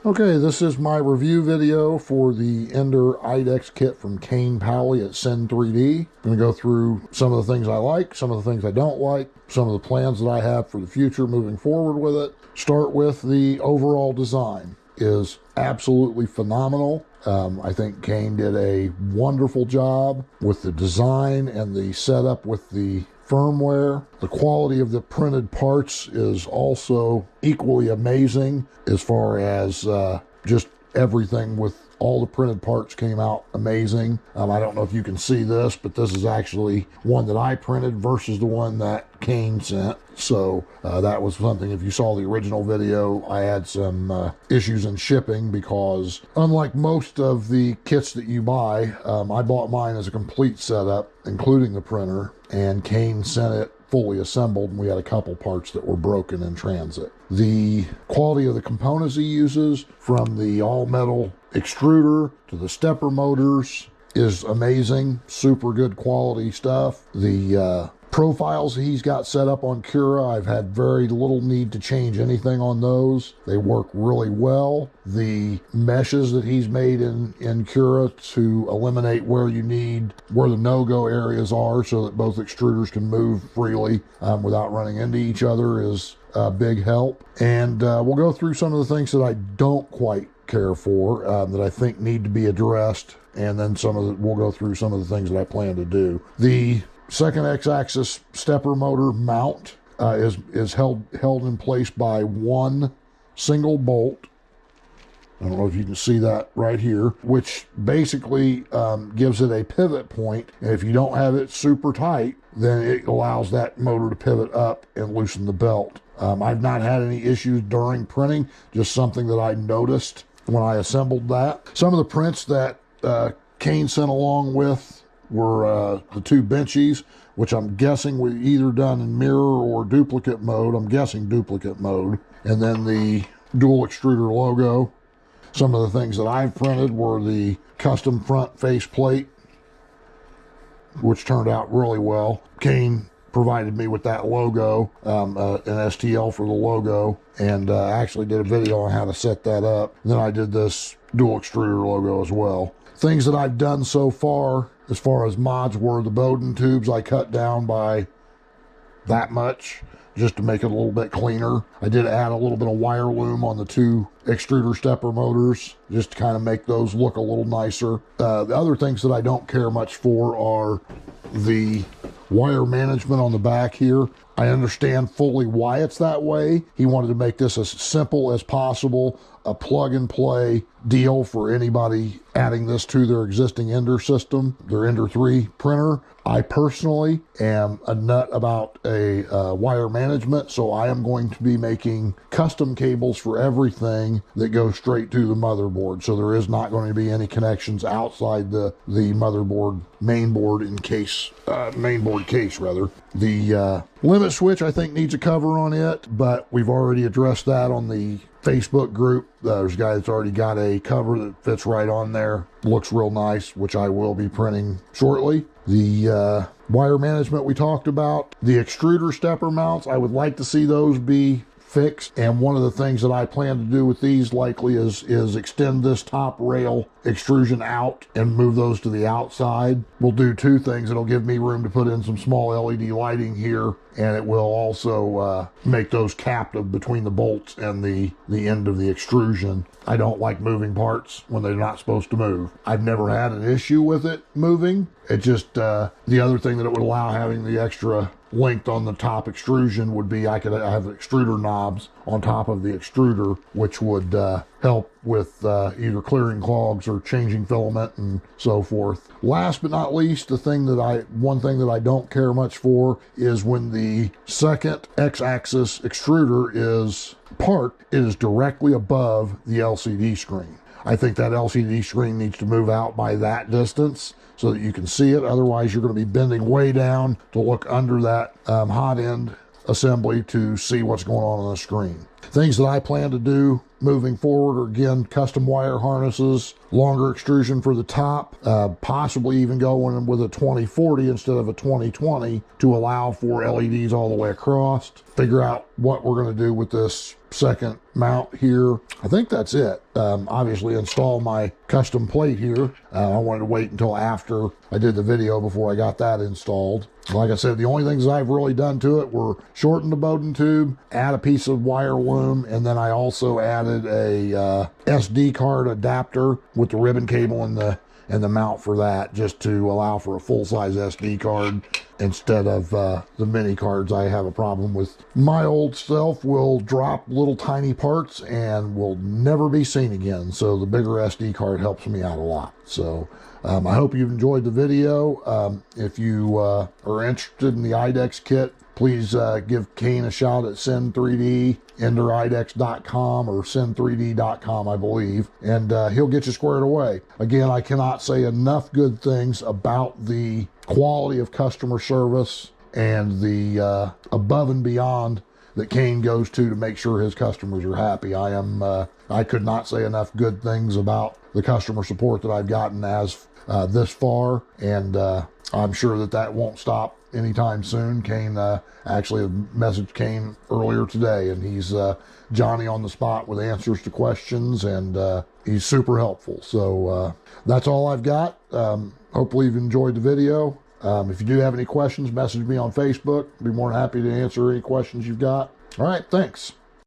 Okay, this is my review video for the ENDER IDEX kit from Kane Powley at Send 3D. I'm going to go through some of the things I like, some of the things I don't like, some of the plans that I have for the future moving forward with it. Start with the overall design. Is absolutely phenomenal. I think Kane did a wonderful job with the design and the setup with the firmware. The quality of the printed parts is also equally amazing as far as just everything with all the printed parts came out amazing. I don't know if you can see this, but this is actually one that I printed versus the one that Kane sent. So that was something, if you saw the original video, I had some issues in shipping because unlike most of the kits that you buy, I bought mine as a complete setup, including the printer, and Kane sent it fully assembled, and we had a couple parts that were broken in transit. The quality of the components he uses, from the all-metal extruder to the stepper motors, is amazing. Super good quality stuff. The profiles he's got set up on Cura, I've had very little need to change anything on those. They work really well. The meshes that he's made in Cura to eliminate where the no-go areas are so that both extruders can move freely without running into each other is a big help. And we'll go through some of the things that I don't quite care for, that I think need to be addressed, and then we'll go through some of the things that I plan to do. The second X-axis stepper motor mount is held in place by one single bolt. I don't know if you can see that right here, which basically gives it a pivot point. And if you don't have it super tight, then it allows that motor to pivot up and loosen the belt. I've not had any issues during printing, just something that I noticed when I assembled that. Some of the prints that Kane sent along with were the two benchies, which I'm guessing were either done in mirror or duplicate mode. I'm guessing duplicate mode. And then the dual extruder logo. Some of the things that I've printed were the custom front face plate, which turned out really well. Kane provided me with that logo, an STL for the logo, and actually did a video on how to set that up. And then I did this dual extruder logo as well. Things that I've done so far, as far as mods, were the Bowden tubes I cut down by that much just to make it a little bit cleaner. I did add a little bit of wire loom on the two extruder stepper motors just to kind of make those look a little nicer. The other things that I don't care much for are the wire management on the back here. I understand fully why it's that way. He wanted to make this as simple as possible, a plug-and-play deal for anybody adding this to their existing ENDER system, their ENDER 3 printer. I personally am a nut about a wire management, so I am going to be making custom cables for everything that goes straight to the motherboard. So there is not going to be any connections outside the motherboard mainboard case rather. The limit switch, I think, needs a cover on it, but we've already addressed that on the Facebook group. There's a guy that's already got a cover that fits right on there. Looks real nice, which I will be printing shortly. The wire management we talked about. The extruder stepper mounts, I would like to see those be fixed. And one of the things that I plan to do with these likely is extend this top rail extrusion out and move those to the outside. We'll do two things. It'll give me room to put in some small LED lighting here, and it will also make those captive between the bolts and the end of the extrusion. I don't like moving parts when they're not supposed to move. I've never had an issue with it moving. It just, the other thing that it would allow having the extra length on the top extrusion would be I could have extruder knobs on top of the extruder, which would help with either clearing clogs or changing filament and so forth. Last but not least, one thing that I don't care much for is when the second X-axis extruder is parked, it is directly above the LCD screen. I think that LCD screen needs to move out by that distance so that you can see it. Otherwise, you're going to be bending way down to look under that hot end assembly to see what's going on the screen. Things that I plan to do moving forward are, again, custom wire harnesses, longer extrusion for the top, possibly even going with a 2040 instead of a 2020 to allow for LEDs all the way across. Figure out what we're going to do with this second mount here. I think that's it. Obviously install my custom plate here. I wanted to wait until after I did the video before I got that installed. Like I said, the only things I've really done to it were shorten the Bowden tube, add a piece of wire loom, and then I also added a SD card adapter with the ribbon cable and the mount for that, just to allow for a full-size SD card instead of the mini cards. I have a problem with my old self will drop little tiny parts and will never be seen again, so the bigger SD card helps me out a lot. So I hope you've enjoyed the video. If you are interested in the IDEX kit, please give Kane a shout at Send3D, ENDERIDEX.com or Send3D.com, I believe, and he'll get you squared away. Again, I cannot say enough good things about the quality of customer service and the above and beyond that Kane goes to make sure his customers are happy. I could not say enough good things about the customer support that I've gotten as this far, and I'm sure that won't stop anytime soon. Kane actually messaged Kane earlier today, and he's Johnny on the spot with answers to questions, and he's super helpful. So that's all I've got. Hopefully you've enjoyed the video. If you do have any questions, message me on Facebook. I'd be more than happy to answer any questions you've got. All right, thanks.